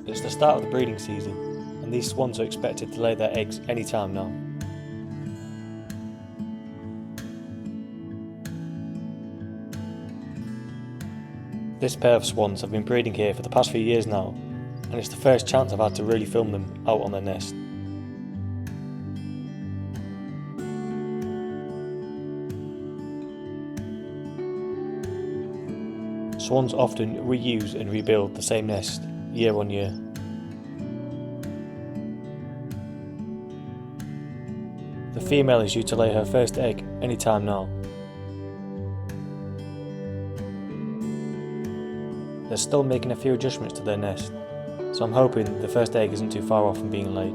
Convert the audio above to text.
It's the start of the breeding season, and these swans are expected to lay their eggs any time now. This pair of swans have been breeding here for the past few years now, and it's the first chance I've had to really film them out on their nest. Swans often reuse and rebuild the same nest year on year. The female is due to lay her first egg any time now. They're still making a few adjustments to their nest, so I'm hoping the first egg isn't too far off from being laid.